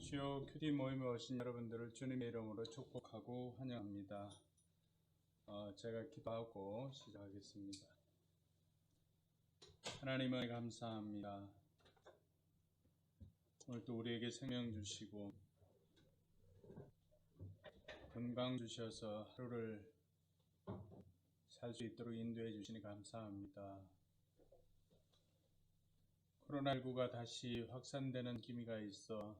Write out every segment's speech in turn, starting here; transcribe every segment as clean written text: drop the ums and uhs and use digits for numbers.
주요 큐티 모임에 오신 여러분들을 주님의 이름으로 축복하고 환영합니다. 제가 기도하고 시작하겠습니다. 하나님을 감사합니다. 오늘도 우리에게 생명 주시고 건강 주셔서 하루를 살 수 있도록 인도해 주시니 감사합니다. 코로나19가 다시 확산되는 기미가 있어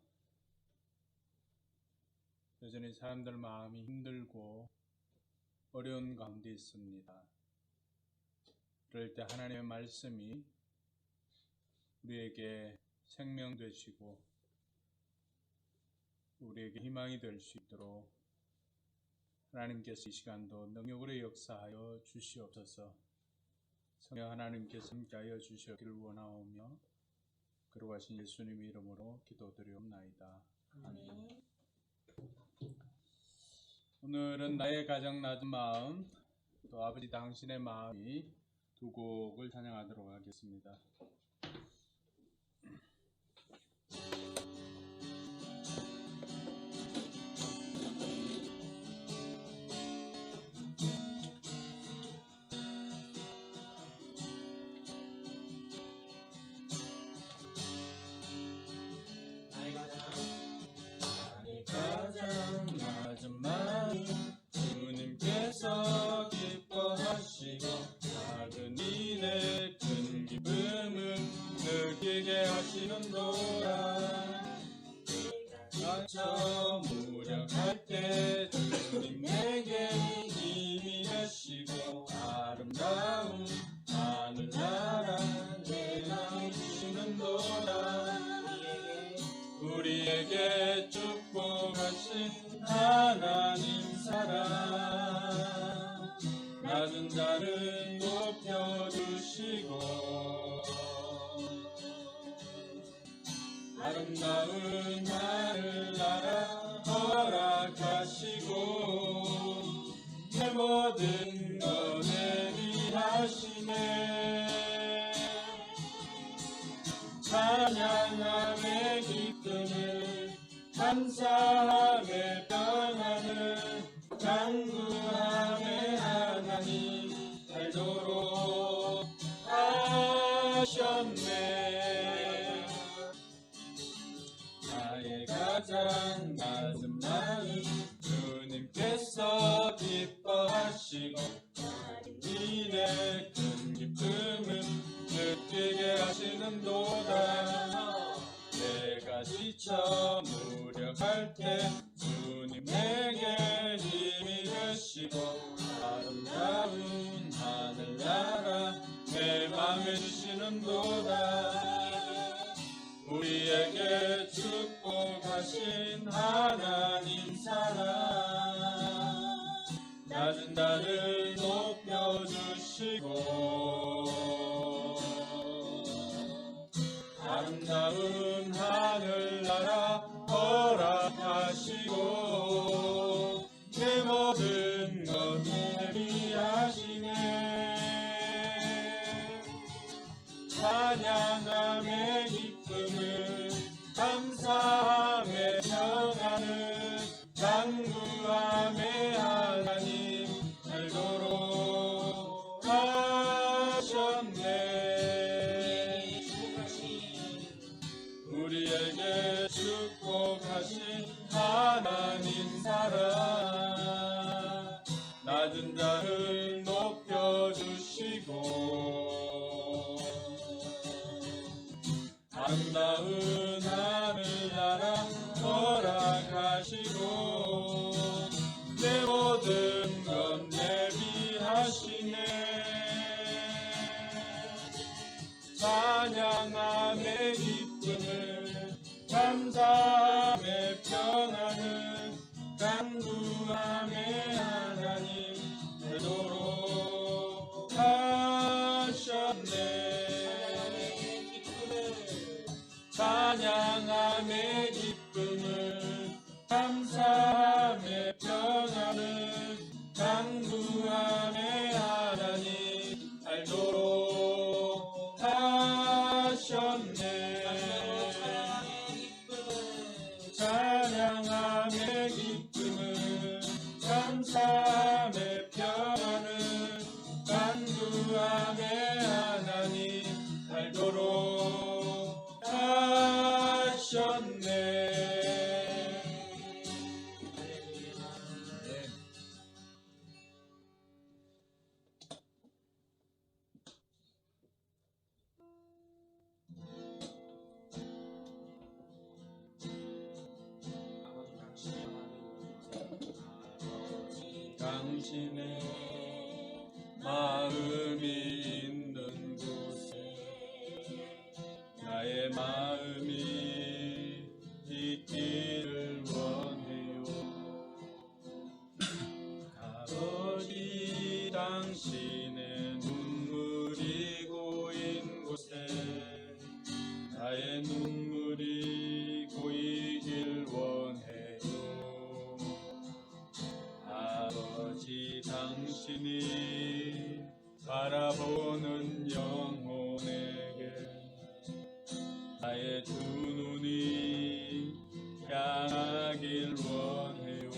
여전히 사람들 마음이 힘들고 어려운 가운데 있습니다. 그럴 때 하나님의 말씀이 우리에게 생명 되시고 우리에게 희망이 될 수 있도록 하나님께서 이 시간도 능력으로 역사하여 주시옵소서. 성령 하나님께서 함께하여 주시기를 원하오며 그러하신 예수님의 이름으로 기도드리옵나이다. 아멘. 오늘은 나의 가장 낮은 마음 또 아버지 당신의 마음이 두 곡을 찬양하도록 하겠습니다. 가장 낮은 마음 주님께서 기뻐하시고 작은 일에 큰 기쁨을 느끼게 하시는도다. 갇혀 무력할 때 주님 내게 힘이 되시고 아름다운 하늘나라 내게 주시는도다. 우리에게 축복하신 하나님 사랑 낮은 자를 높여주시고 아름다운 하늘나라 허락하시고 내 모든 것 예비하시네. 찬양함의 기쁨을 감사함의 평안을 간구함의 하나님 알도록 하셨네. 나의 가장 낮은 마음 주님께서 기뻐하시고 일의 큰 기쁨을 느끼게 하시는도다. 내가 지쳐 무력할 때 주님 내게 힘이 되시고 아름다운 하늘나라 내 맘에 주시는도다. 우리에게 축복하신 하나님 사랑 낮은 자를 높여주시고 아름다운 하늘나라 허락하시고 내 모든 것 예비하시네. 찬양함의 기쁨을 감사함의 평안을 간구함의 하나님 알도록 하셨네. 우리에게 축복하신 하나님 사랑 낮은 자를 높여주시고 아름다운 하늘나라 허락하시고 내 모든 것 예비하시네. 찬양함의 기쁨을 감사함의 평안을 간구함의 하나님 되도록 하셨네. 찬양함의 기쁨을 감사함의 평안을 간구함의 하나님 알도록 하셨네. 당신의 마음이 있는 곳에 나의 마음이 있기를 원해요. 아버지 당신의 눈물이 고인 곳에 나의 눈물이 고이길 원해요. 아버지 당신이 바라보는 영혼에게 나의 두 눈이 향하길 원해요.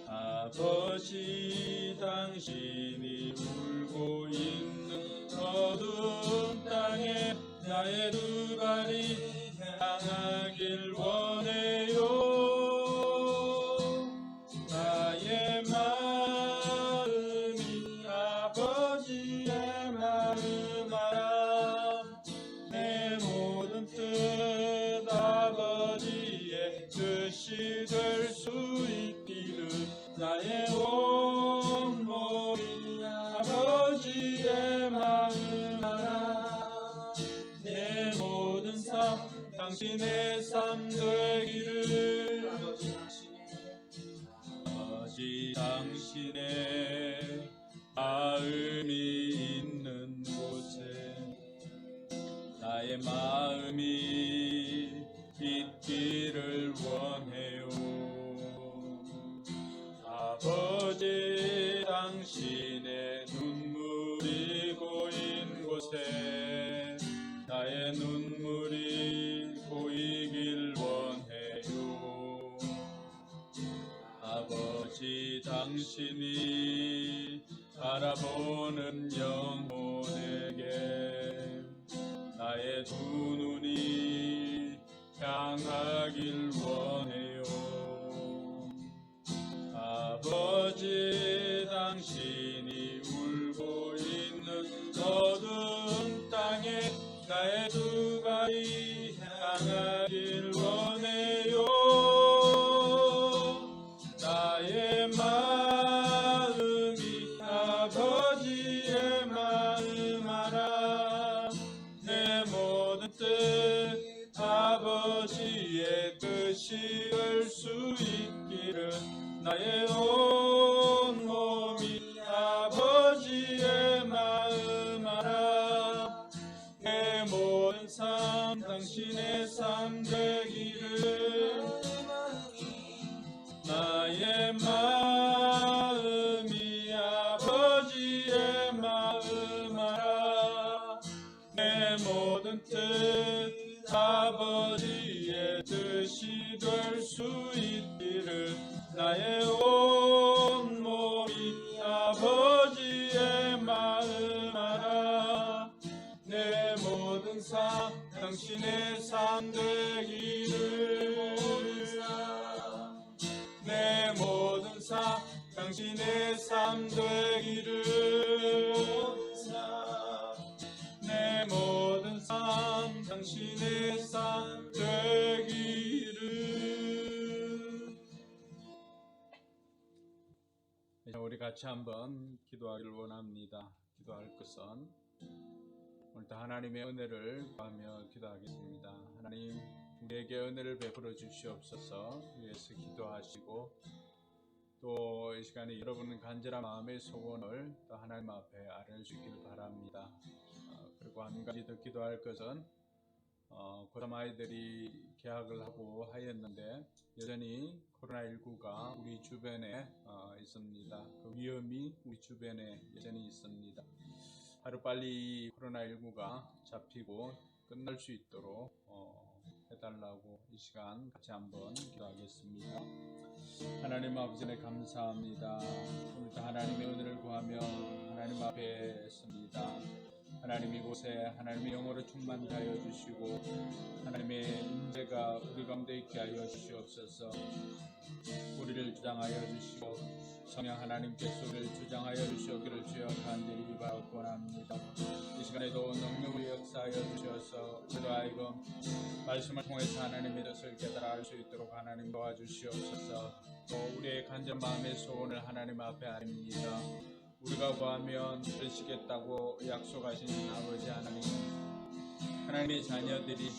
아버지 당신이 울고 있는 어두운 땅에 나의 두 발이 향하길 원해요. 나의 마음이 아버지의 마음 알아. 내 모든 뜻 아버지의 뜻이 될 수 있기를 나의 온 몸이 아버지의 마음 알아. 내 모든 삶 당신의 삶 되기를 아버지 당신의 마음이 있는 곳에 나의 마음이 있기를 원해요. 아버지 당신의 눈물이 고인 곳에 나의 눈물이 고이길 원해요. 아버지 당신이 바라보는 영혼에게 나의 두 눈이 향하길 원해요. 아버지 당신이 울고 있는 어두운 땅에 나의 두 발이 향하길 원해요. 나의 마음이 아버지의 마음 알아. 내 모든 뜻 아버지의 뜻이 될 수 있기를 나의 온 몸이 아버지의 마음 알아. 내 모든 삶 당신의 삶 되기를 나의 마음이 아버지의 마음 알아. 내 모든 뜻 아버지의 뜻이 될 수 있기를 나의 온 몸이 아버지의 마음 알아. 내 모든 삶 당신의 삶 되기를 내 모든 삶 당신의 삶 되기를 내 모든 삶 당신의 삶 되기를. 우리 같이 한번 기도하기를 원합니다. 기도할 것은 오늘도 하나님의 은혜를 구하며 기도하겠습니다. 하나님, 우리에게 은혜를 베풀어 주시옵소서. 위해서 기도하시고 또 이 시간에 여러분 간절한 마음의 소원을 또 하나님 앞에 아뢰주시길 바랍니다. 그리고 한 가지 더 기도할 것은 고3 아이들이 개학을 하고 하였는데 여전히 코로나19가 우리 주변에 있습니다. 그 위험이 우리 주변에 여전히 있습니다. 하루빨리 코로나19가 잡히고 끝날 수 있도록 해달라고 이 시간 같이 한번 기도하겠습니다. 하나님 아버지, 감사합니다. 오늘도 하나님의 은혜를 구하며 하나님 앞에 섭니다. 하나님, 이곳에 하나님의 영으로 충만케 하여 주시고 하나님의 임재가 우리 가운데 있게 하여 주시옵소서. 우리를 주장하여 주시고 성령 하나님께서 우리를 주장하여 주시옵기를 주여 간절히 바라옵고합니다. 이 시간 시간에도 능력을 역사하여 주셔서 우리로 하여금 말씀을 통해서 하나님의 뜻을 깨달아 알 수 있도록 하나님 도와주시옵소서. 또 우리의 간절한 마음의 소원을 하나님 앞에 아립니다. 우리가 구하면 들으시겠다고 약속하신 아버지 하나님, 하나님의 자녀들이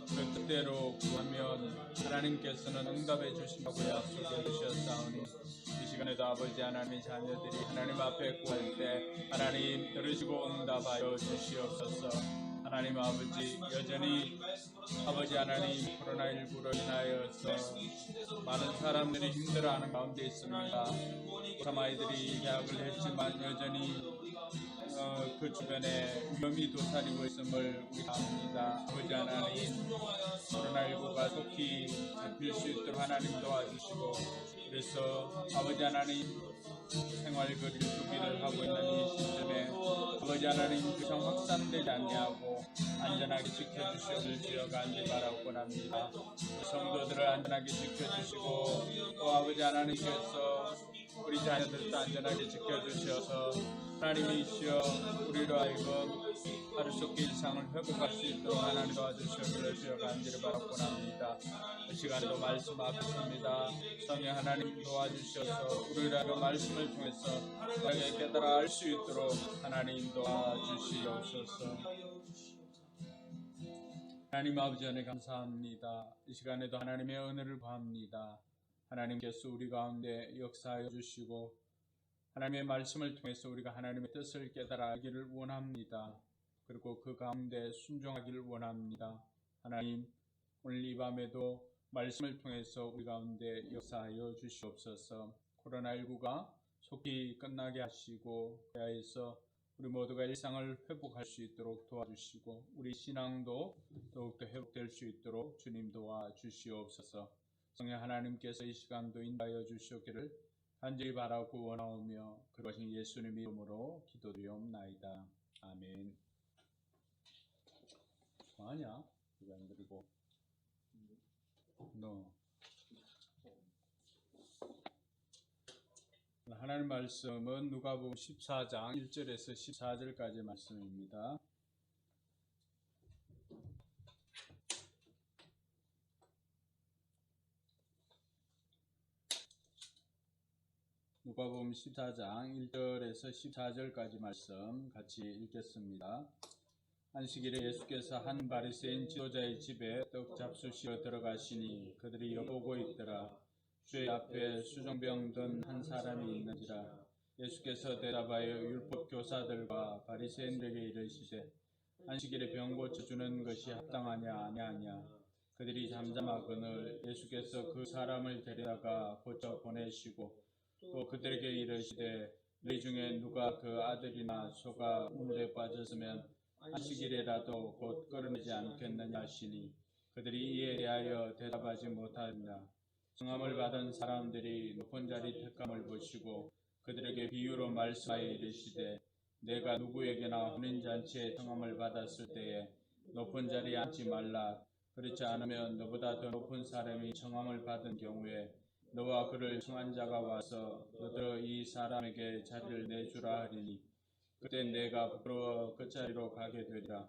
그 뜻대로 구하면 하나님께서는 응답해 주신다고 약속해 주셨사오니 이 시간에도 아버지 하나님의 자녀들이 하나님 앞에 구할 때 하나님 들으시고 응답하여 주시옵소서. 하나님 아버지, 여전히 아버지 하나님 코로나19로 인하여서 많은 사람들이 힘들어하는 가운데 있습니다. 참 아이들이 계약을 했지만 여전히 그 주변에 위험이 도사리고 있음을 우리가 압니다. 아버지 하나님, 코로나19가 속히 잡힐 수 있도록 하나님 도와주시고, 그래서 아버지 하나님 생활거리 준비를 하고 있는 이 시점에 아버지 하나님 그상 확산되지 않게 안전하게 지켜주시옵을 간절히 바라고 합니다. 성도들을 안전하게 지켜주시고 또 아버지 하나님께서 우리 자녀들도 안전하게 지켜주셔서 하나님이시여 우리로 하여금 하루속히 일상을 회복할 수 있도록 하나님 도와주시옵기를 주여 간절히 바라고 합니다. 이 시간에도 말씀 앞있습니다. 성령 하나님 도와주셔서 우리로 하여금 말씀을 통해서 우리에게 깨달아 알 수 있도록 하나님 도와주시옵소서. 하나님 아버지 은혜 감사합니다. 이 시간에도 하나님의 은혜를 구합니다. 하나님께서 우리 가운데 역사하여 주시고 하나님의 말씀을 통해서 우리가 하나님의 뜻을 깨달아 알기를 원합니다. 그리고 그 가운데 순종하기를 원합니다. 하나님, 오늘 이 밤에도 말씀을 통해서 우리 가운데 역사하여 주시옵소서. 코로나19가 속히 끝나게 하시고 그야에서 우리 모두가 일상을 회복할 수 있도록 도와주시고 우리 신앙도 더욱더 회복될 수 있도록 주님 도와주시옵소서. 성령 하나님께서 이 시간도 인도하여 주시기를 간절히 바라고 원하오며 그러신 예수님 이름으로 기도드리옵나이다. 아멘. 뭐하냐? 이거 안 그리고 너 하나님 말씀은 누가복음 14장 1절에서 14절까지 말씀입니다. 누가복음 14장 1절에서 14절까지 말씀 같이 읽겠습니다. 안식일에 예수께서 한 바리새인 지도자의 집에 떡 잡수시러 들어가시니 그들이 엿보고 있더라. 주의 앞에 수종병 든 한 사람이 있는지라. 예수께서 대답하여 율법 교사들과 바리새인들에게 이르시되 안식일에 병 고쳐주는 것이 합당하냐 아니하냐. 그들이 잠잠하거늘 예수께서 그 사람을 데려다가 고쳐 보내시고 또 그들에게 이르시되 너희 중에 누가 그 아들이나 소가 우물에 빠졌으면 안식일에라도 곧 끌어내지 않겠느냐 하시니 그들이 이에 대하여 대답하지 못하였느냐. 성함을 받은 사람들이 높은 자리 택감을 보시고 그들에게 비유로 말씀하여 이르시되 내가 누구에게나 혼인잔치에 성함을 받았을 때에 높은 자리에 앉지 말라. 그렇지 않으면 너보다 더 높은 사람이 청함을 받은 경우에 너와 그를 청한 자가 와서 너도 이 사람에게 자리를 내주라 하리니 그때 내가 부끄러워 그 자리로 가게 되리라.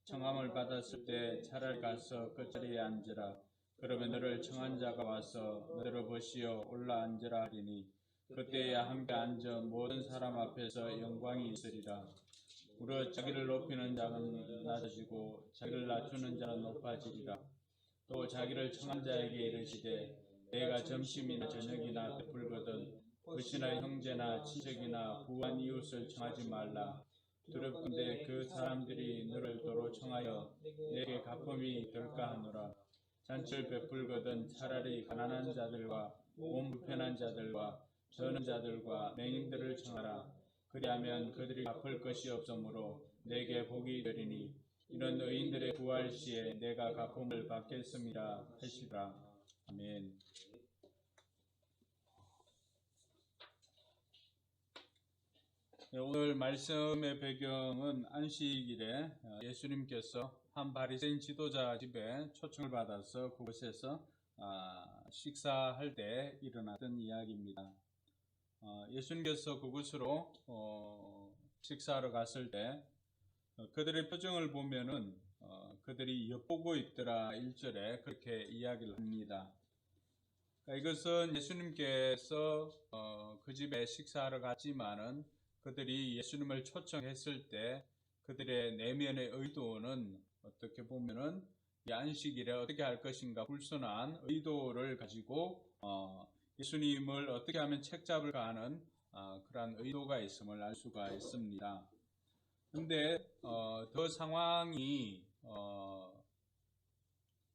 청함을 받았을 때 차라리 가서 그 자리에 앉으라. 그러면 너를 청한 자가 와서 너를 보시어 올라 앉으라 하리니 그때에 함께 앉아 모든 사람 앞에서 영광이 있으리라. 무릇 자기를 높이는 자는 낮아지고 자기를 낮추는 자는 높아지리라. 또 자기를 청한 자에게 이르시되 내가 점심이나 저녁이나 베풀거든 불신의 형제나 친척이나 부한 이웃을 청하지 말라. 두렵건대 그 사람들이 너를 도로 청하여 내게 갚음이 될까 하노라. 잔치를 베풀거든 차라리 가난한 자들과 몸 불편한 자들과 저는 자들과 맹인들을 청하라. 그리하면 그들이 갚을 것이 없으므로 내게 복이 되리니 이런 의인들의 구할 시에 내가 갚음을 받겠습니다 하시라. 아멘. 오늘 말씀의 배경은 안식일에 예수님께서 한 바리새인 지도자 집에 초청을 받아서 그곳에서 식사할 때 일어났던 이야기입니다. 예수님께서 그곳으로 식사하러 갔을 때 그들의 표정을 보면은 그들이 엿보고 있더라 1절에 그렇게 이야기를 합니다. 그러니까 이것은 예수님께서 그 집에 식사하러 갔지만은 그들이 예수님을 초청했을 때 그들의 내면의 의도는 어떻게 보면은 이 안식일에 어떻게 할 것인가 불순한 의도를 가지고 예수님을 어떻게 하면 책잡을까 하는 그러한 의도가 있음을 알 수가 있습니다. 근데 더 상황이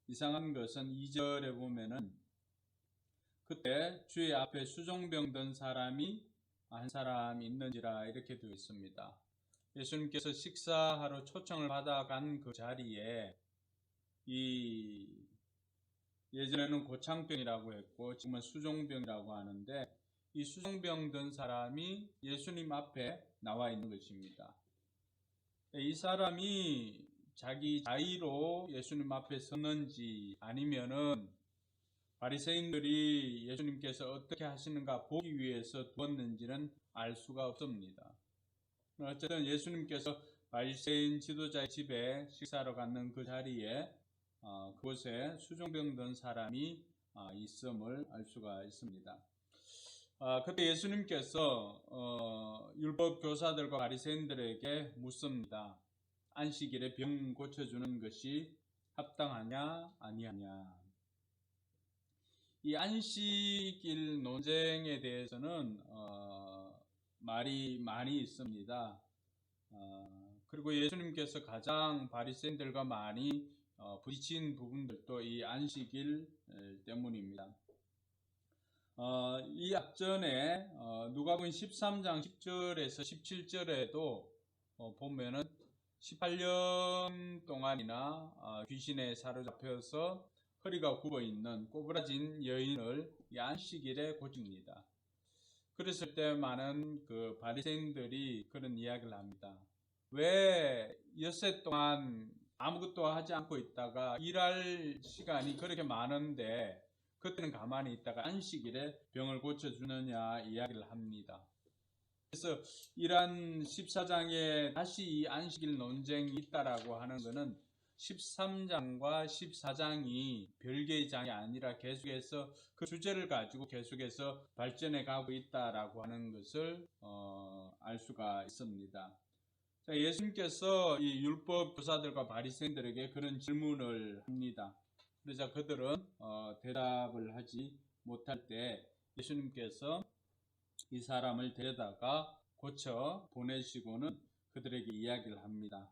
이상한 것은 2절에 보면은 그때 주의 앞에 수종병 든 사람이 한 사람 있는지라 이렇게 되어 있습니다. 예수님께서 식사하러 초청을 받아간 그 자리에 예전에는 고창병이라고 했고 지금은 수종병이라고 하는데 이 수종병 든 사람이 예수님 앞에 나와 있는 것입니다. 이 사람이 자기 자의로 예수님 앞에 섰는지 아니면은 바리새인들이 예수님께서 어떻게 하시는가 보기 위해서 두었는지는 알 수가 없습니다. 어쨌든 예수님께서 바리새인 지도자의 집에 식사하러 갔는 그 자리에 그곳에 수종병 든 사람이 있음을 알 수가 있습니다. 그때 예수님께서 율법 교사들과 바리새인들에게 묻습니다. 안식일에 병 고쳐주는 것이 합당하냐 아니하냐. 이 안식일 논쟁에 대해서는 말이 많이 있습니다. 그리고 예수님께서 가장 바리새인들과 많이 부딪힌 부분들도 이 안식일 때문입니다. 이 앞전에 누가복음 13장 10절에서 17절에도 보면은 18년 동안이나 귀신에 사로잡혀서 허리가 굽어 있는 꼬부라진 여인을 이 안식일에 고칩니다. 그랬을 때 많은 그 바리새인들이 그런 이야기를 합니다. 왜 엿새 동안 아무것도 하지 않고 있다가 일할 시간이 그렇게 많은데 그때는 가만히 있다가 안식일에 병을 고쳐주느냐 이야기를 합니다. 그래서 이러한 14장에 다시 이 안식일 논쟁이 있다라고 하는 것은 13장과 14장이 별개의 장이 아니라 계속해서 그 주제를 가지고 계속해서 발전해 가고 있다라고 하는 것을 알 수가 있습니다. 자, 예수님께서 이 율법 교사들과 바리새인들에게 그런 질문을 합니다. 그러자 그들은 대답을 하지 못할 때 예수님께서 이 사람을 데려다가 고쳐 보내시고는 그들에게 이야기를 합니다.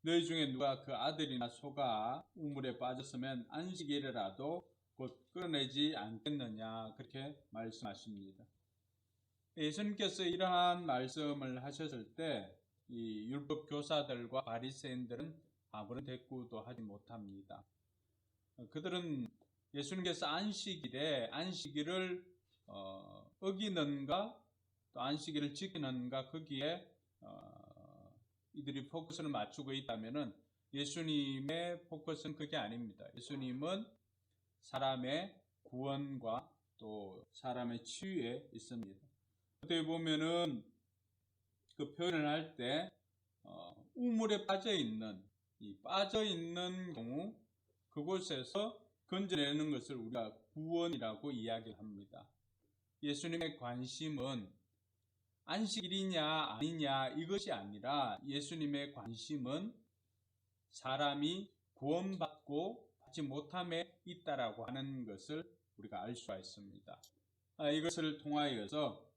너희 중에 누가 그 아들이나 소가 우물에 빠졌으면 안식일이라도 곧 끌어내지 않겠느냐 그렇게 말씀하십니다. 예수님께서 이러한 말씀을 하셨을 때 이 율법 교사들과 바리새인들은 아무런 대꾸도 하지 못합니다. 그들은 예수님께서 안식일을 어기는가 또 안식일을 지키는가 거기에 이들이 포커스를 맞추고 있다면은 예수님의 포커스는 그게 아닙니다. 예수님은 사람의 구원과 또 사람의 치유에 있습니다. 어떻게 보면은 그 표현을 할 때 우물에 빠져 있는 경우 그곳에서 건져내는 것을 우리가 구원이라고 이야기를 합니다. 예수님의 관심은 안식일이냐 아니냐 이것이 아니라 예수님의 관심은 사람이 구원받고 받지 못함에 있다라고 하는 것을 우리가 알 수가 있습니다. 이것을 통하여서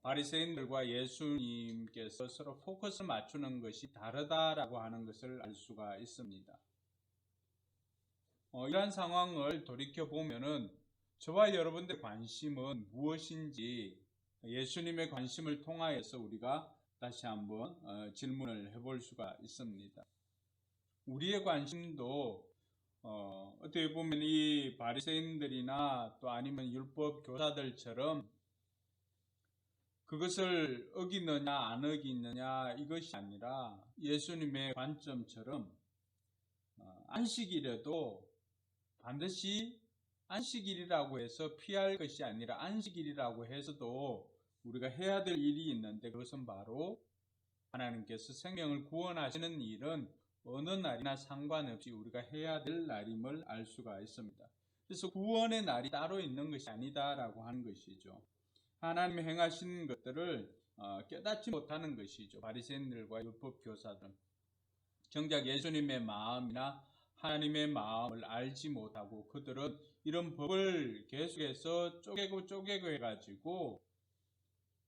바리새인들과 예수님께서 서로 포커스를 맞추는 것이 다르다라고 하는 것을 알 수가 있습니다. 이러한 상황을 돌이켜 보면은 저와 여러분들의 관심은 무엇인지 예수님의 관심을 통하여서 우리가 다시 한번 질문을 해볼 수가 있습니다. 우리의 관심도 어떻게 보면 이 바리새인들이나 또 아니면 율법 교사들처럼 그것을 어기느냐 안 어기느냐 이것이 아니라 예수님의 관점처럼 안식일에도 반드시 안식일이라고 해서 피할 것이 아니라 안식일이라고 해서도 우리가 해야 될 일이 있는데 그것은 바로 하나님께서 생명을 구원하시는 일은 어느 날이나 상관없이 우리가 해야 될 날임을 알 수가 있습니다. 그래서 구원의 날이 따로 있는 것이 아니다라고 하는 것이죠. 하나님이 행하신 것들을 깨닫지 못하는 것이죠. 바리새인들과 율법 교사들은 정작 예수님의 마음이나 하나님의 마음을 알지 못하고 그들은 이런 법을 계속해서 쪼개고 해가지고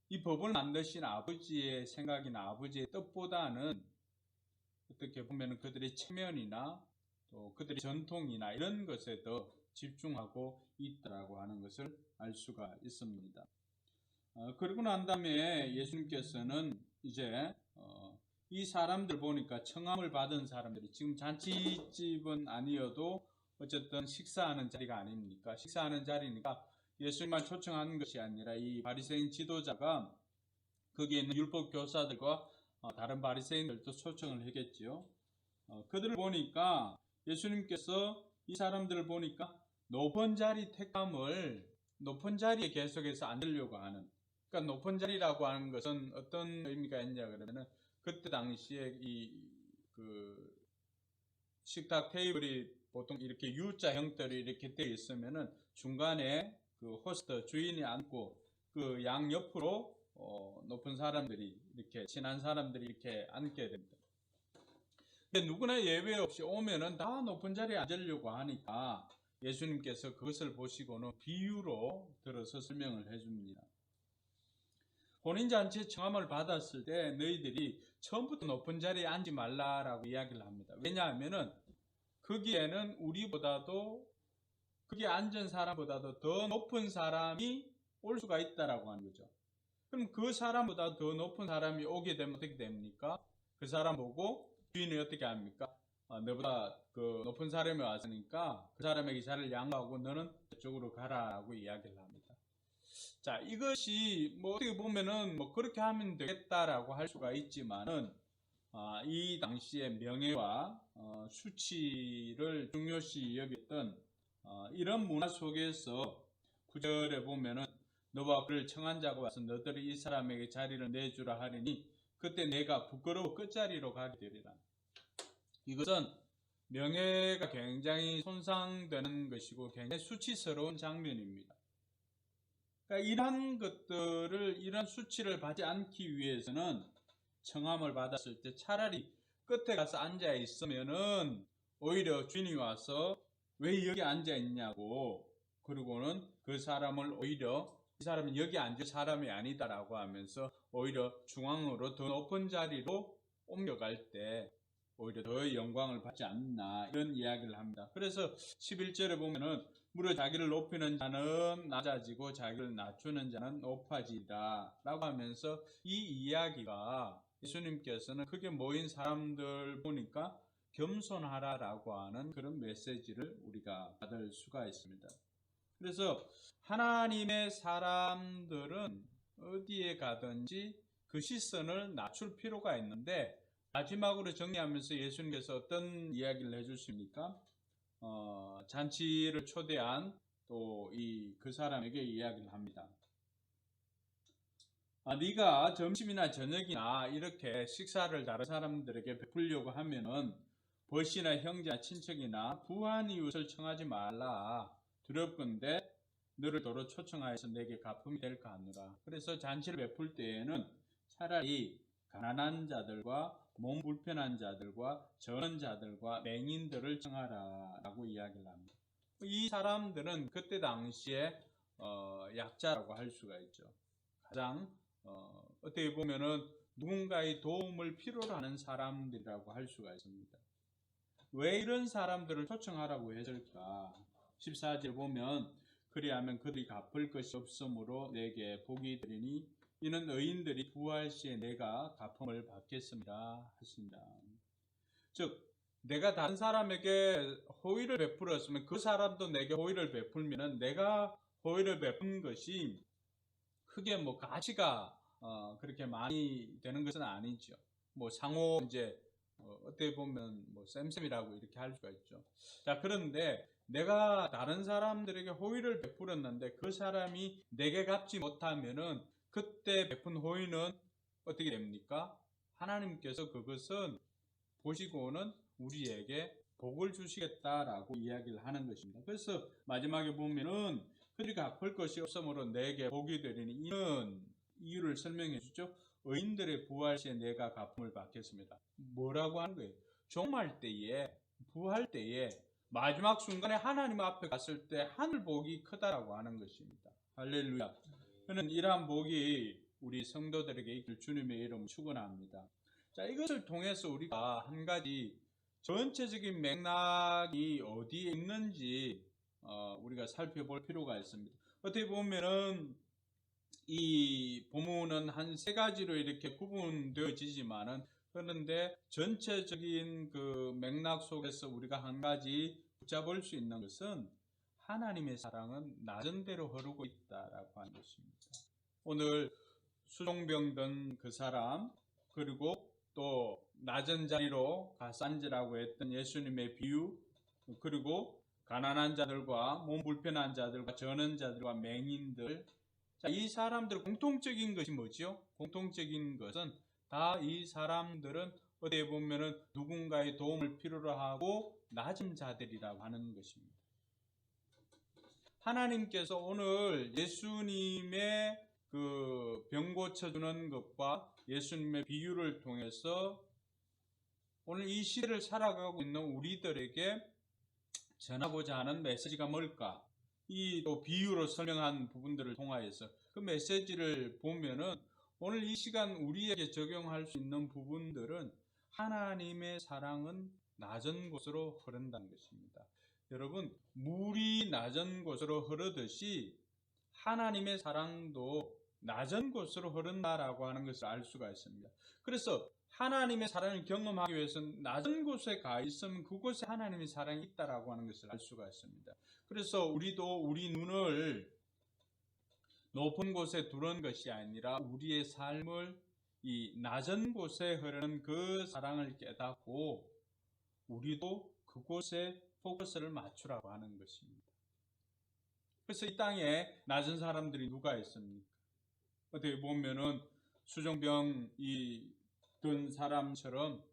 이 법을 만드신 아버지의 생각이나 아버지의 뜻보다는 어떻게 보면 그들의 체면이나 또 그들의 전통이나 이런 것에 더 집중하고 있다라고 하는 것을 알 수가 있습니다. 그러고 난 다음에 예수님께서는 이제 이 사람들 보니까 청함을 받은 사람들이 지금 잔치집은 아니어도 어쨌든 식사하는 자리가 아닙니까? 식사하는 자리니까 예수님만 초청하는 것이 아니라 이 바리새인 지도자가 거기에 있는 율법 교사들과 다른 바리새인들도 초청을 하겠지요. 그들을 보니까 예수님께서 이 사람들을 보니까 높은 자리 택함을 높은 자리에 계속해서 앉으려고 하는, 그러니까 높은 자리라고 하는 것은 어떤 의미가 있냐 그러면은 그때 당시에 그 식탁 테이블이 보통 이렇게 U자 형태로 이렇게 되어 있으면은 중간에 그 호스트 주인이 앉고 그 양 옆으로 높은 사람들이 이렇게 친한 사람들이 이렇게 앉게 됩니다. 근데 누구나 예외 없이 오면은 다 높은 자리에 앉으려고 하니까 예수님께서 그것을 보시고는 비유로 들어서 설명을 해줍니다. 혼인잔치에 청함을 받았을 때 너희들이 처음부터 높은 자리에 앉지 말라라고 이야기를 합니다. 왜냐하면은 거기에는 우리보다도 거기에 앉은 사람보다도 더 높은 사람이 올 수가 있다라고 하는 거죠. 그럼 그 사람보다 더 높은 사람이 오게 되면 어떻게 됩니까? 그 사람 보고 주인이 어떻게 합니까? 너보다 그 높은 사람이 왔으니까 그 사람에게 자리를 양보하고 너는 저쪽으로 가라라고 이야기를 합니다. 자, 이것이 뭐 어떻게 보면은 뭐 그렇게 하면 되겠다라고 할 수가 있지만은 이 당시의 명예와 수치를 중요시 여겼던 이런 문화 속에서 9절에 보면은 너와 그를 청한 자가 와서 너들이 이 사람에게 자리를 내주라 하리니 그때 내가 부끄러워 끝자리로 가게 되리라. 이것은 명예가 굉장히 손상되는 것이고 굉장히 수치스러운 장면입니다. 그러니까 이런 수치를 받지 않기 위해서는 청함을 받았을 때 차라리 끝에 가서 앉아 있으면은 오히려 주인이 와서 왜 여기 앉아 있냐고, 그리고는 그 사람을 오히려 이 사람은 여기 앉을 사람이 아니다라고 하면서 오히려 중앙으로 더 높은 자리로 옮겨갈 때 오히려 더 영광을 받지 않나, 이런 이야기를 합니다. 그래서 11절에 보면은 무려 자기를 높이는 자는 낮아지고 자기를 낮추는 자는 높아지리라 라고 하면서 이 이야기가 예수님께서는 크게 모인 사람들 보니까 겸손하라라고 하는 그런 메시지를 우리가 받을 수가 있습니다. 그래서 하나님의 사람들은 어디에 가든지 그 시선을 낮출 필요가 있는데, 마지막으로 정리하면서 예수님께서 어떤 이야기를 해주십니까? 잔치를 초대한 또 그 사람에게 이야기를 합니다. 네가 점심이나 저녁이나 이렇게 식사를 다른 사람들에게 베풀려고 하면은 벗이나 형제나 친척이나 부한 이웃을 청하지 말라. 두렵건대 너를 도로 초청하여서 내게 갚음이 될까 하노라. 그래서 잔치를 베풀 때에는 차라리 가난한 자들과 몸 불편한 자들과 저는 자들과 맹인들을 청하라 라고 이야기를 합니다. 이 사람들은 그때 당시에 약자라고 할 수가 있죠. 가장 어떻게 보면은 누군가의 도움을 필요로 하는 사람들이라고 할 수가 있습니다. 왜 이런 사람들을 초청하라고 했을까? 14절 보면 그리하면 그들이 갚을 것이 없으므로 내게 복이 되리니 이는 의인들이 부활 시에 내가 갚음을 받겠습니다 하십니다. 즉 내가 다른 사람에게 호의를 베풀었으면 그 사람도 내게 호의를 베풀면은 내가 호의를 베푼 것이 크게 뭐 가치가 그렇게 많이 되는 것은 아니죠. 뭐 상호 이제 어떻게 보면 뭐 쌤쌤이라고 이렇게 할 수가 있죠. 자, 그런데 내가 다른 사람들에게 호의를 베풀었는데 그 사람이 내게 갚지 못하면은 그때 베푼 호의는 어떻게 됩니까? 하나님께서 그것은 보시고는 우리에게 복을 주시겠다라고 이야기를 하는 것입니다. 그래서 마지막에 보면은 그들이 갚을 것이 없으므로 내게 복이 되리니 이는 이유를 설명해 주죠. 의인들의 부활 시에 내가 갚음을 받겠습니다. 뭐라고 하는 거예요? 종말 때에, 부활 때에, 마지막 순간에 하나님 앞에 갔을 때 하늘 복이 크다라고 하는 것입니다. 할렐루야. 저는 이러한 복이 우리 성도들에게 있길 주님의 이름으로 축원합니다. 자, 이것을 통해서 우리가 한 가지 전체적인 맥락이 어디에 있는지 우리가 살펴볼 필요가 있습니다. 어떻게 보면은 이 본문은 한 세 가지로 이렇게 구분되어지지만은 그런데 전체적인 그 맥락 속에서 우리가 한 가지 붙잡을 수 있는 것은 하나님의 사랑은 낮은 대로 흐르고 있다라고 하는 것입니다. 오늘 수종병든 그 사람, 그리고 또 낮은 자리로 가서 앉으라고 했던 예수님의 비유, 그리고 가난한 자들과 몸 불편한 자들과 저는 자들과 맹인들, 자, 이 사람들 공통적인 것이 뭐죠? 공통적인 것은 다 이 사람들은 어디에 보면은 누군가의 도움을 필요로 하고 낮은 자들이라고 하는 것입니다. 하나님께서 오늘 예수님의 그 병 고쳐주는 것과 예수님의 비유를 통해서 오늘 이 시대를 살아가고 있는 우리들에게 전하고자 하는 메시지가 뭘까? 이 또 비유로 설명한 부분들을 통하여서 그 메시지를 보면은 오늘 이 시간 우리에게 적용할 수 있는 부분들은 하나님의 사랑은 낮은 곳으로 흐른다는 것입니다. 여러분, 물이 낮은 곳으로 흐르듯이 하나님의 사랑도 낮은 곳으로 흐른다라고 하는 것을 알 수가 있습니다. 그래서 하나님의 사랑을 경험하기 위해서는 낮은 곳에 가 있으면 그곳에 하나님의 사랑이 있다라고 하는 것을 알 수가 있습니다. 그래서 우리도 우리 눈을 높은 곳에 두는 것이 아니라 우리의 삶을 이 낮은 곳에 흐르는 그 사랑을 깨닫고 우리도 그곳에 포커스를 맞추라고 하는 것입니다. 그래서 이 땅에 낮은 사람들이 누가 있습니까? 어떻게 보면은 수종병이 든 사람처럼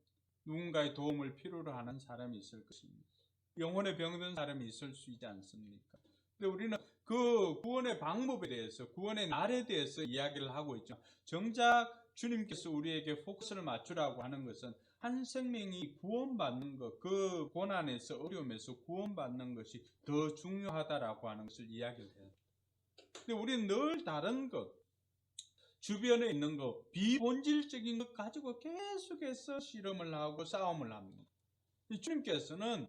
누군가의 도움을 필요로 하는 사람이 있을 것입니다. 영혼의 병든 사람이 있을 수 있지 않습니까? 근데 우리는 그 구원의 방법에 대해서, 구원의 날에 대해서 이야기를 하고 있죠. 정작 주님께서 우리에게 포커스를 맞추라고 하는 것은 한 생명이 구원받는 것, 그 고난에서, 어려움에서 구원받는 것이 더 중요하다라고 하는 것을 이야기를 해요. 근데 우리는 늘 다른 것, 주변에 있는 것, 비본질적인 것 가지고 계속해서 실험을 하고 싸움을 합니다. 주님께서는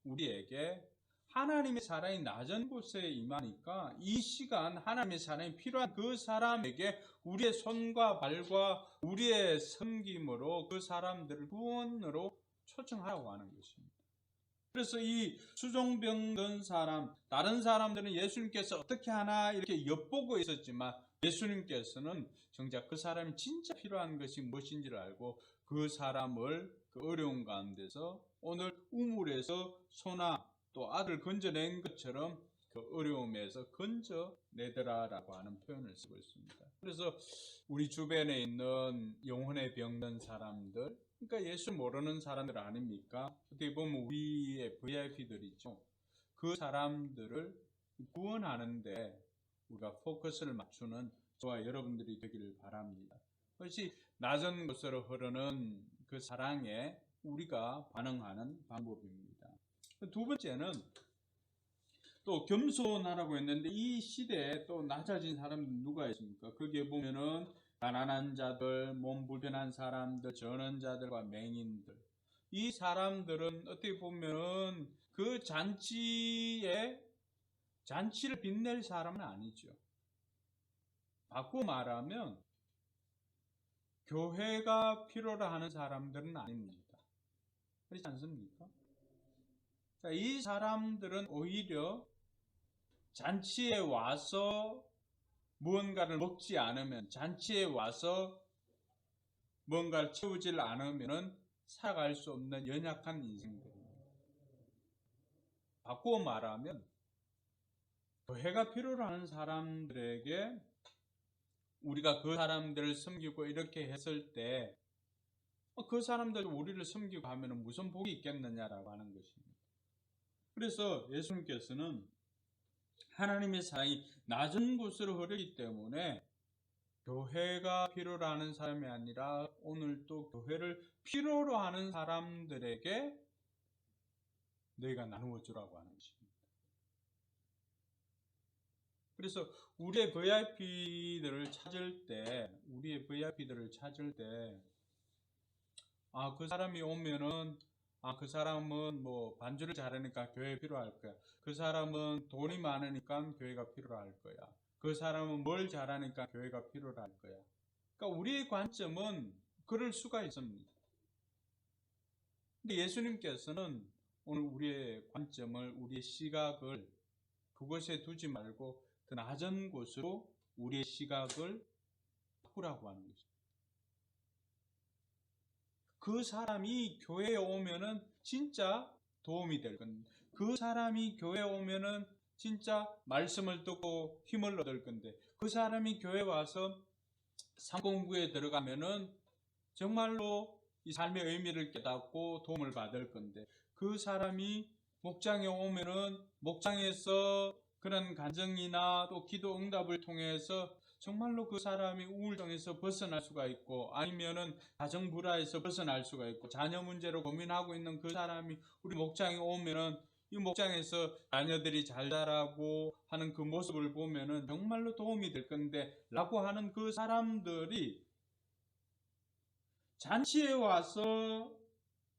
우리에게 하나님의 사랑이 낮은 곳에 임하니까 이 시간 하나님의 사랑이 필요한 그 사람에게 우리의 손과 발과 우리의 섬김으로 그 사람들을 구원으로 초청하라고 하는 것입니다. 그래서 이 수종병든 사람, 다른 사람들은 예수님께서 어떻게 하나 이렇게 엿보고 있었지만 예수님께서는 정작 그 사람이 진짜 필요한 것이 무엇인지를 알고 그 사람을 그 어려운 가운데서 오늘 우물에서 소나 또 아들 건져낸 것처럼 그 어려움에서 건져내더라라고 하는 표현을 쓰고 있습니다. 그래서 우리 주변에 있는 영혼의 병든 사람들, 그러니까 예수 모르는 사람들 아닙니까? 어떻게 보면 우리의 VIP들이죠. 그 사람들을 구원하는데 우리가 포커스를 맞추는 저와 여러분들이 되기를 바랍니다. 그것이 낮은 곳으로 흐르는 그 사랑에 우리가 반응하는 방법입니다. 두 번째는 또 겸손하라고 했는데 이 시대에 또 낮아진 사람은 누가 있습니까? 거기에 보면은 가난한 자들, 몸 불편한 사람들, 전원자들과 맹인들. 이 사람들은 어떻게 보면은 그 잔치를 빛낼 사람은 아니죠. 바꾸고 말하면 교회가 필요로 하는 사람들은 아닙니다. 그렇지 않습니까? 자, 이 사람들은 오히려 잔치에 와서 무언가를 먹지 않으면, 잔치에 와서 뭔가를 채우지 않으면 살아갈 수 없는 연약한 인생들입니다. 바꾸어 말하면 교회가 필요로 하는 사람들에게 우리가 그 사람들을 섬기고 이렇게 했을 때 그 사람들 우리를 섬기고 하면 무슨 복이 있겠느냐라고 하는 것입니다. 그래서 예수님께서는 하나님의 사랑이 낮은 곳으로 흐르기 때문에 교회가 필요로 하는 사람이 아니라 오늘 또 교회를 필요로 하는 사람들에게 너희가 나누어 주라고 하는 것입니다. 그래서 우리의 VIP들을 찾을 때, 그 사람이 오면은, 그 사람은 뭐 반주를 잘하니까 교회 필요할 거야. 그 사람은 돈이 많으니까 교회가 필요할 거야. 그 사람은 뭘 잘하니까 교회가 필요할 거야. 그러니까 우리의 관점은 그럴 수가 있습니다. 근데 예수님께서는 오늘 우리의 관점을, 우리의 시각을 그것에 두지 말고 더 낮은 곳으로 우리의 시각을 바꾸라고 하는 것입니다. 그 사람이 교회에 오면은 진짜 도움이 될 건데, 그 사람이 교회에 오면은 진짜 말씀을 듣고 힘을 얻을 건데, 그 사람이 교회에 와서 상공부에 들어가면은 정말로 이 삶의 의미를 깨닫고 도움을 받을 건데, 그 사람이 목장에 오면은 목장에서 그런 간증이나 또 기도 응답을 통해서 정말로 그 사람이 우울증에서 벗어날 수가 있고, 아니면은 가정 불화에서 벗어날 수가 있고, 자녀 문제로 고민하고 있는 그 사람이 우리 목장에 오면은 이 목장에서 자녀들이 잘 자라고 하는 그 모습을 보면은 정말로 도움이 될 건데 라고 하는 그 사람들이 잔치에 와서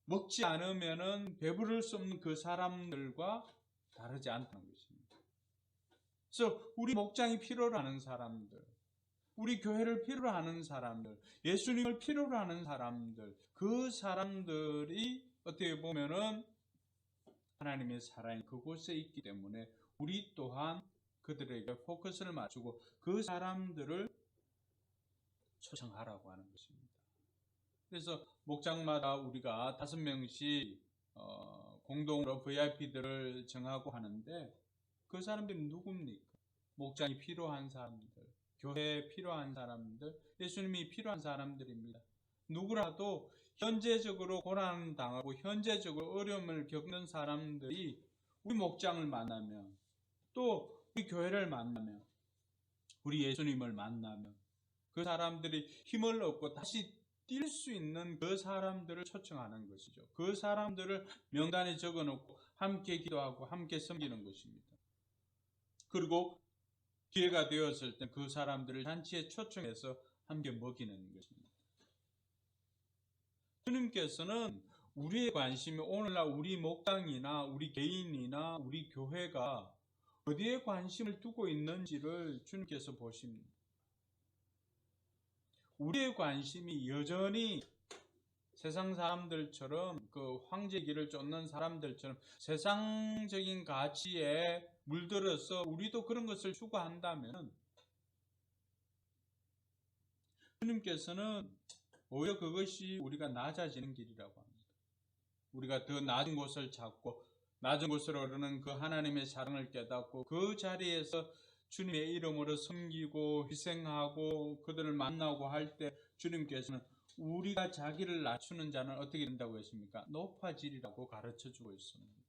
먹지 않으면은 배부를 수 없는 그 사람들과 다르지 않다는 것입니다. 그래서 우리 목장이 필요로 하는 사람들, 우리 교회를 필요로 하는 사람들, 예수님을 필요로 하는 사람들, 그 사람들이 어떻게 보면은 하나님의 사랑이 그곳에 있기 때문에 우리 또한 그들에게 포커스를 맞추고 그 사람들을 초청하라고 하는 것입니다. 그래서 목장마다 우리가 5명씩 공동으로 VIP들을 정하고 하는데, 그 사람들이 누굽니까? 목장이 필요한 사람들, 교회에 필요한 사람들, 예수님이 필요한 사람들입니다. 누구라도 현재적으로 고난당하고 현재적으로 어려움을 겪는 사람들이 우리 목장을 만나면, 또 우리 교회를 만나면, 우리 예수님을 만나면 그 사람들이 힘을 얻고 다시 뛸 수 있는 그 사람들을 초청하는 것이죠. 그 사람들을 명단에 적어놓고 함께 기도하고 함께 섬기는 것입니다. 그리고 기회가 되었을 때 그 사람들을 잔치에 초청해서 함께 먹이는 것입니다. 주님께서는 우리의 관심이 오늘날 우리 목장이나 우리 개인이나 우리 교회가 어디에 관심을 두고 있는지를 주님께서 보십니다. 우리의 관심이 여전히 세상 사람들처럼, 그 황제 길을 쫓는 사람들처럼 세상적인 가치에 물들어서 우리도 그런 것을 추구한다면 주님께서는 오히려 그것이 우리가 낮아지는 길이라고 합니다. 우리가 더 낮은 곳을 찾고 낮은 곳으로 오르는 그 하나님의 사랑을 깨닫고 그 자리에서 주님의 이름으로 섬기고 희생하고 그들을 만나고 할 때 주님께서는 우리가 자기를 낮추는 자는 어떻게 된다고 했습니까? 높아지리라고 가르쳐주고 있습니다.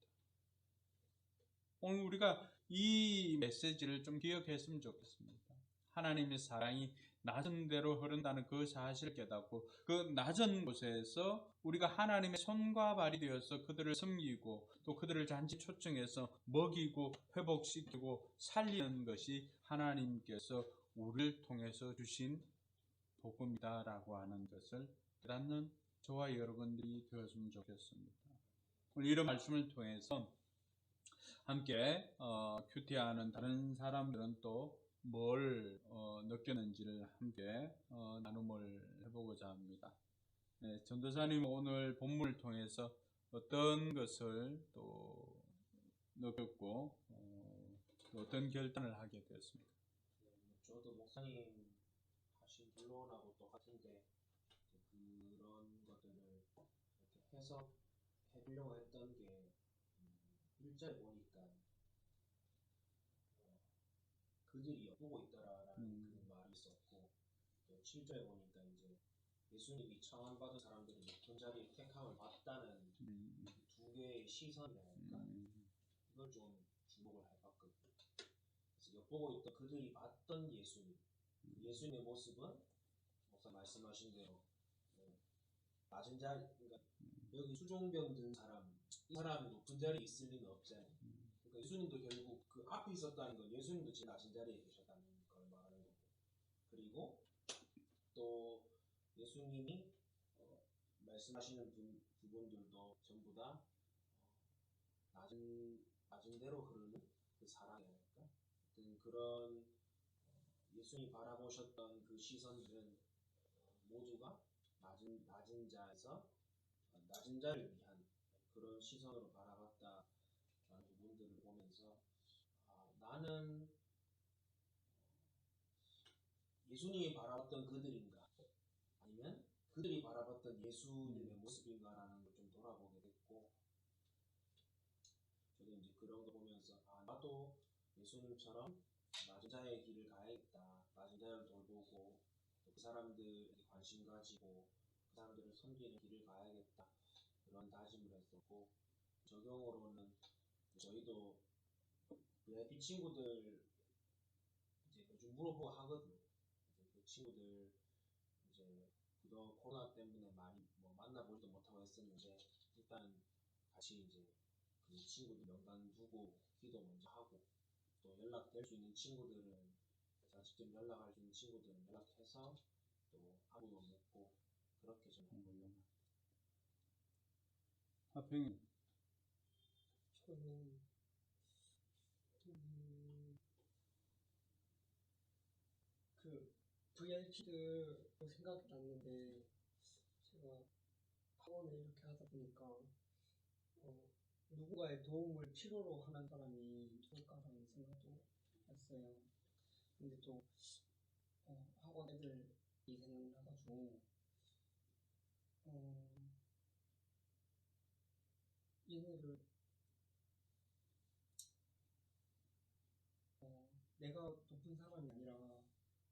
오늘 우리가 이 메시지를 좀 기억했으면 좋겠습니다. 하나님의 사랑이 낮은 데로 흐른다는 그 사실을 깨닫고 그 낮은 곳에서 우리가 하나님의 손과 발이 되어서 그들을 섬기고 또 그들을 잔치 초청해서 먹이고 회복시키고 살리는 것이 하나님께서 우리를 통해서 주신 복음이다라고 하는 것을 깨닫는 저와 여러분들이 되었으면 좋겠습니다. 오늘 이런 말씀을 통해서 함께 큐티하는 다른 사람들은 또 뭘 느꼈는지를 함께 나눔을 해보고자 합니다. 네, 전도사님 오늘 본문을 통해서 어떤 것을 또 느꼈고 또 어떤 결단을 하게 되었습니까? 저도 목사님 하신 본론하고 똑같은데 그런 것들을 이렇게 해석해보려고 했던 게 1절에 보니까 그들이 엿보고 있더라라는 그 말이 있었고, 또 7절에 보니까 이제 예수님이 청함받은 사람들이 높은 자리에 택함을 받다는 두 개의 시선이랄까? 이걸 좀 주목을 해봤거든요. 그래서 엿보고 있던 그들이 봤던 예수님, 그 예수님의 모습은 목사 말씀하신 대로 낮은 자리, 그러니까 여기 수종병 든 사람, 이 사람이 높은 자리에 있을 리는 없잖아요. 그러니까 예수님도 결국 그 앞에 있었다는 건 예수님도 제일 낮은 자리에 계셨다는 걸 말하는 거고, 그리고 또 예수님이 말씀하시는 부분들도 전부 다 낮은 대로 흐르는 그 사랑이랄까? 어떤 그런 예수님이 바라보셨던 그 시선들은 모두가 낮은 자에서 낮은 자를 위한 그런 시선으로 바라봤다라는 부분들을 보면서 나는 예수님이 바라봤던 그들인가 아니면 그들이 바라봤던 예수님의 모습인가라는 걸 좀 돌아보게 됐고, 저도 이제 그런 거 보면서 나도 예수님처럼 낮은 자의 길을 가야겠다, 낮은 자를 돌보고 그 사람들에게 관심 가지고 그 사람들을 섬기는 길을 가야겠다, 그런 다짐을 했었고, 적용으로는 저희도 VIP 친구들 이제 요즘 물어보고 하거든요. 그 친구들 이제 그동안 코로나 때문에 많이 만나보지도 못하고 했었는데, 일단 같이 이제 그 친구들 명단 두고 기도 먼저 하고, 또 연락될 수 있는 친구들은 제가 직접 연락할 수 있는 친구들은 연락해서 또 안부도 묻고 그렇게 좀 해보려고. 하평이 저는 그 VIP들 생각이 났는데, 제가 학원을 이렇게 하다 보니까 누군가의 도움을 필요로 하는 사람이 좋을까라는 생각도 했어요. 근데 또 학원 애들이 생각나가지고 얘네를 내가 높은 사람이 아니라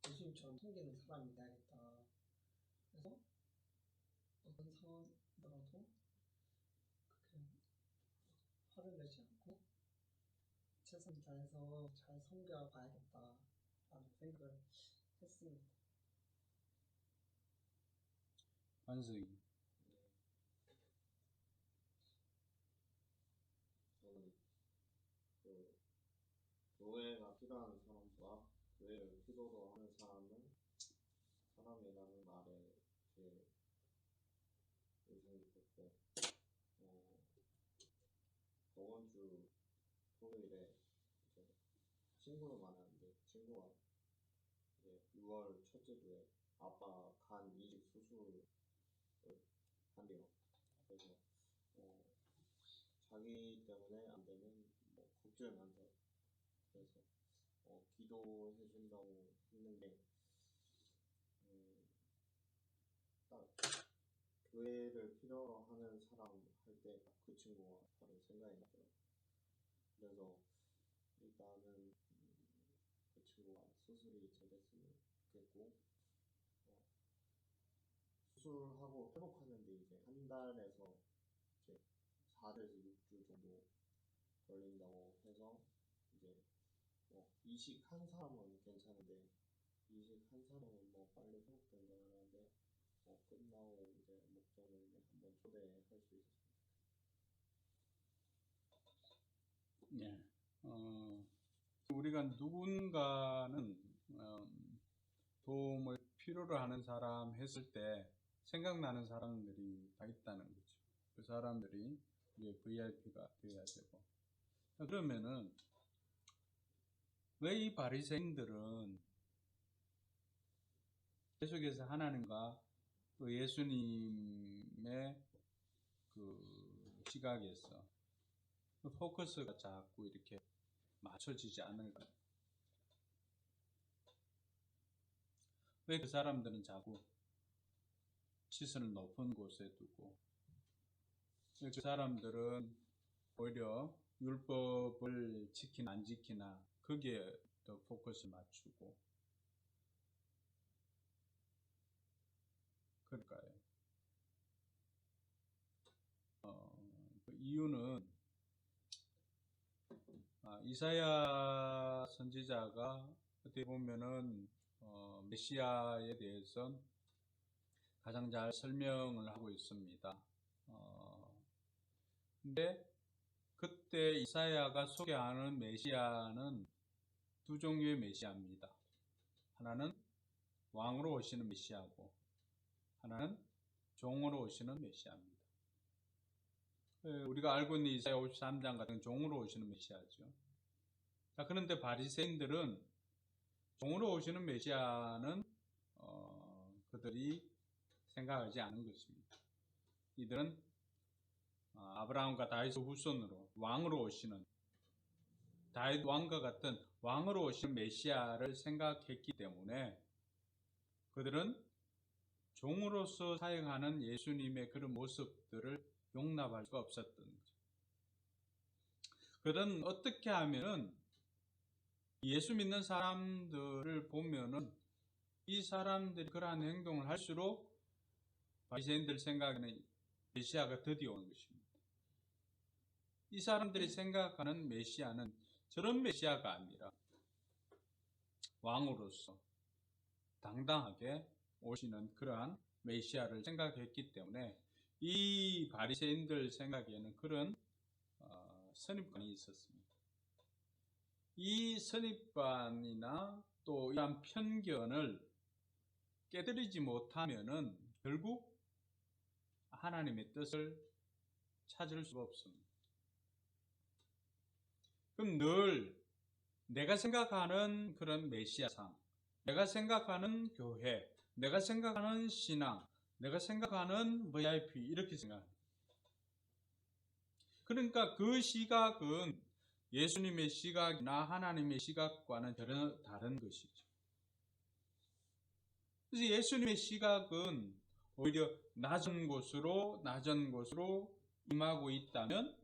예수님처럼 섬기는 사람이 돼야겠다. 그래서 어떤 상황이더라도 그렇게 화를 내지 않고 최선을 다해서 잘 섬겨봐야겠다라는 생각을 했습니다. 반석이 저는 그 교회가 필요한 사람과 교회를 필요로 하는 사람은 사람이라는 말에 제일 인상 깊었고, 저번 주 토요일에 이제 친구를 만났는데, 친구가 이제 6월 첫째 주에 아빠 간 이식 수술을 한대요. 그래서 자기 때문에 안 되면 걱정이 많대요. 그래서 기도해 준다고 했는데, 딱 교회를 필요로 하는 사람 할 때 그 친구가 바로 생각이 나더라고요. 그래서 일단은 그 친구가 수술이 잘 됐으면 좋겠고, 수술하고 회복하는데 이제 한 달에서 이제 4주에서 6주 정도 걸린다고 해서, 이제 이식한 사람은 괜찮은데 이식한 사람은 빨리 회복된다 그러는데, 끝나고 이제 목적을 한번 초대할 수 있었습니다. 예. 우리가 누군가는 도움을 필요로 하는 사람 했을 때 생각나는 사람들이 다 있다는 거죠. 그 사람들이 우리의 VIP가 되어야 되고. 그러면은 왜 이 바리새인들은 계속해서 하나님과 또 예수님의 그 시각에서 포커스가 자꾸 이렇게 맞춰지지 않을까? 왜 그 사람들은 자꾸 시선을 높은 곳에 두고, 그 사람들은 오히려 율법을 지키나 안 지키나 거기에 더 포커스를 맞추고, 그럴까요? 그 이유는 이사야 선지자가 어떻게 보면은 메시아에 대해서 가장 잘 설명을 하고 있습니다. 근데 그때 이사야가 소개하는 메시아는 두 종류의 메시아입니다. 하나는 왕으로 오시는 메시아고 하나는 종으로 오시는 메시아입니다. 우리가 알고 있는 이사야 53장 같은 종으로 오시는 메시아죠. 자, 그런데 바리새인들은 종으로 오시는 메시아는 그들이 생각하지 않은 것입니다. 이들은 아브라함과 다윗의 후손으로 왕으로 오시는 다윗 왕과 같은 왕으로 오시는 메시아를 생각했기 때문에 그들은 종으로서 사용하는 예수님의 그런 모습들을 용납할 수가 없었던 거죠. 그들은 어떻게 하면은 예수 믿는 사람들을 보면은 이 사람들이 그러한 행동을 할수록 바리새인들 생각에는 메시아가 드디어 오는 것입니다. 이 사람들이 생각하는 메시아는 저런 메시아가 아니라 왕으로서 당당하게 오시는 그러한 메시아를 생각했기 때문에 이 바리새인들 생각에는 그런 선입관이 있었습니다. 이 선입관이나 또 이러한 편견을 깨뜨리지 못하면은 결국 하나님의 뜻을 찾을 수가 없습니다. 그럼 늘 내가 생각하는 그런 메시아상, 내가 생각하는 교회, 내가 생각하는 신앙, 내가 생각하는 VIP 이렇게 생각합니다. 그러니까 그 시각은 예수님의 시각이나 하나님의 시각과는 전혀 다른 것이죠. 그래서 예수님의 시각은 오히려 낮은 곳으로 임하고 있다면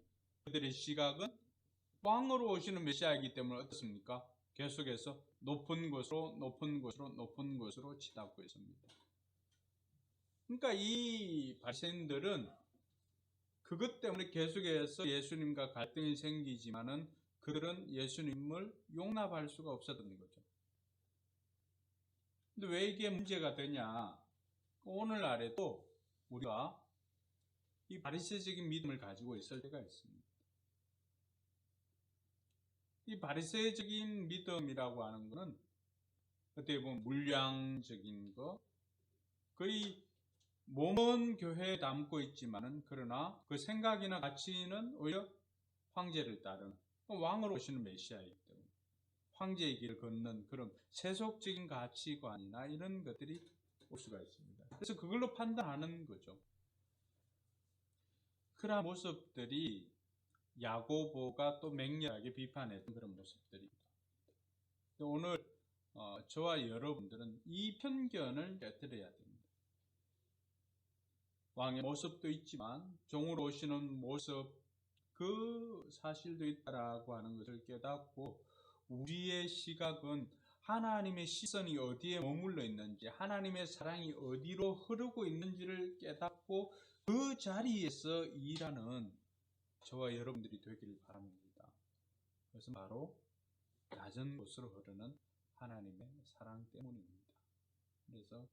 그들의 시각은 왕으로 오시는 메시아이기 때문에 어떻습니까? 계속해서 높은 곳으로 치닫고 있습니다. 그러니까 이 바리새인들은 그것 때문에 계속해서 예수님과 갈등이 생기지만은 그들은 예수님을 용납할 수가 없었던 거죠. 근데 왜 이게 문제가 되냐? 오늘날에도 우리가 이 바리새적인 믿음을 가지고 있을 때가 있습니다. 이 바리새적인 믿음이라고 하는 것은 어떻게 보면 물량적인 거, 거의 몸은 교회에 담고 있지만은 그러나 그 생각이나 가치는 오히려 황제를 따르는 왕으로 오시는 메시아이기 때문에 황제의 길을 걷는 그런 세속적인 가치관이나 이런 것들이 올 수가 있습니다. 그래서 그걸로 판단하는 거죠. 그러한 모습들이 야고보가 또 맹렬하게 비판했던 그런 모습들입니다. 오늘 저와 여러분들은 이 편견을 깨뜨려야 됩니다. 왕의 모습도 있지만 종으로 오시는 모습, 그 사실도 있다라고 하는 것을 깨닫고 우리의 시각은 하나님의 시선이 어디에 머물러 있는지, 하나님의 사랑이 어디로 흐르고 있는지를 깨닫고 그 자리에서 일하는 저와 여러분들이 되기를 바랍니다. 그것은 바로 낮은 곳으로 흐르는 하나님의 사랑 때문입니다. 그래서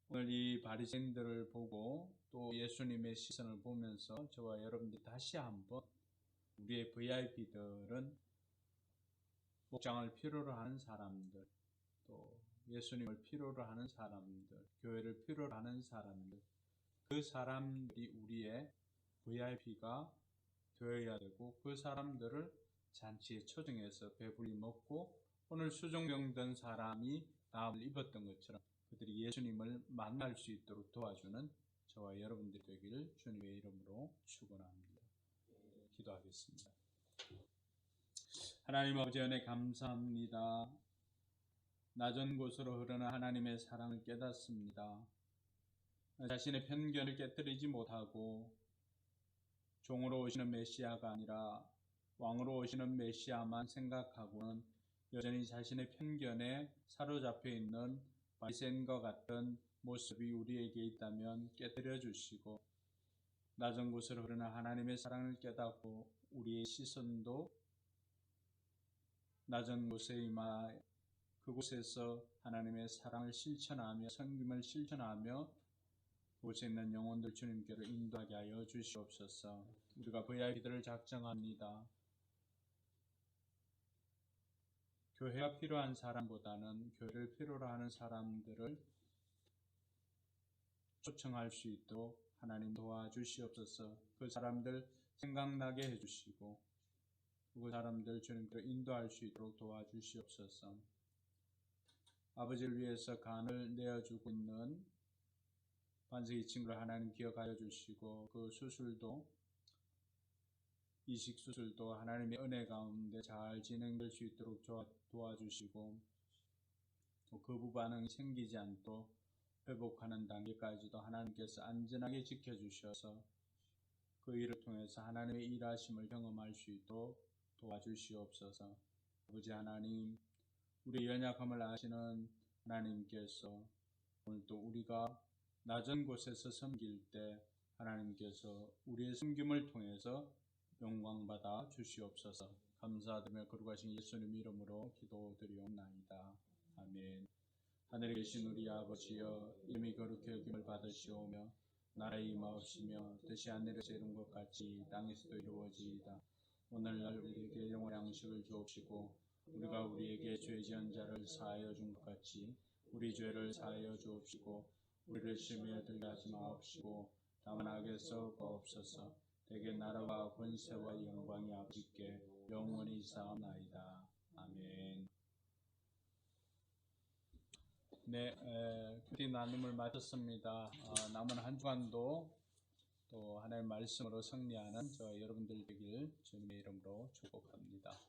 오늘 이 바리새인들을 보고 또 예수님의 시선을 보면서 저와 여러분들이 다시 한번 우리의 VIP들은 목장을 필요로 하는 사람들, 또 예수님을 필요로 하는 사람들, 교회를 필요로 하는 사람들, 그 사람들이 우리의 VIP가 되어야 되고 그 사람들을 잔치에 초청해서 배불리 먹고 오늘 수종병든 사람이 나음을 입었던 것처럼 그들이 예수님을 만날 수 있도록 도와주는 저와 여러분들이 되기를 주님의 이름으로 축원합니다. 기도하겠습니다. 하나님 아버지 은혜 감사합니다. 낮은 곳으로 흐르는 하나님의 사랑을 깨닫습니다. 자신의 편견을 깨뜨리지 못하고 종으로 오시는 메시아가 아니라 왕으로 오시는 메시아만 생각하고는 여전히 자신의 편견에 사로잡혀 있는 바리새인과 같은 모습이 우리에게 있다면 깨뜨려 주시고 낮은 곳으로 흐르는 하나님의 사랑을 깨닫고 우리의 시선도 낮은 곳에 임하 그곳에서 하나님의 사랑을 실천하며 섬김을 실천하며 그곳에 있는 영혼들 주님께로 인도하게 하여 주시옵소서. 우리가 VIP들을 작정합니다. 교회가 필요한 사람보다는 교회를 필요로 하는 사람들을 초청할 수 있도록 하나님 도와주시옵소서. 그 사람들 생각나게 해주시고 그 사람들 주님께로 인도할 수 있도록 도와주시옵소서. 아버지를 위해서 간을 내어주고 있는 반석이 친구를 하나님 기억하여 주시고 그 수술도 이식 수술도 하나님의 은혜 가운데 잘 진행될 수 있도록 도와주시고 또 거부 반응이 생기지 않도록 회복하는 단계까지도 하나님께서 안전하게 지켜주셔서 그 일을 통해서 하나님의 일하심을 경험할 수 있도록 도와주시옵소서. 아버지 하나님, 우리의 연약함을 아시는 하나님께서 오늘도 우리가 낮은 곳에서 섬길 때 하나님께서 우리의 섬김을 통해서 영광받아 주시옵소서. 감사드리며 거룩하신 예수님 이름으로 기도드리옵나이다. 아멘. 하늘에 계신 우리 아버지여, 이름이 거룩히 여김을 받으시오며 나라의 임하옵시며 뜻이 하늘에서 이룬 것 같이 땅에서도 이루어지이다. 오늘날 우리에게 영원한 양식을 주옵시고 우리가 우리에게 죄 지은 자를 사하여 준 것 같이 우리 죄를 사하여 주옵시고 우리를 시험에 들게 하지 마옵시고 다만 악에서 구하옵소서. 대개 나라와 권세와 영광이 아버지께 영원히 있사옵나이다. 아멘. 네, 큐티 나눔을 마쳤습니다. 남은 한 주간도 또 하나님의 말씀으로 승리하는 저 여러분들 되길 주님의 이름으로 축복합니다.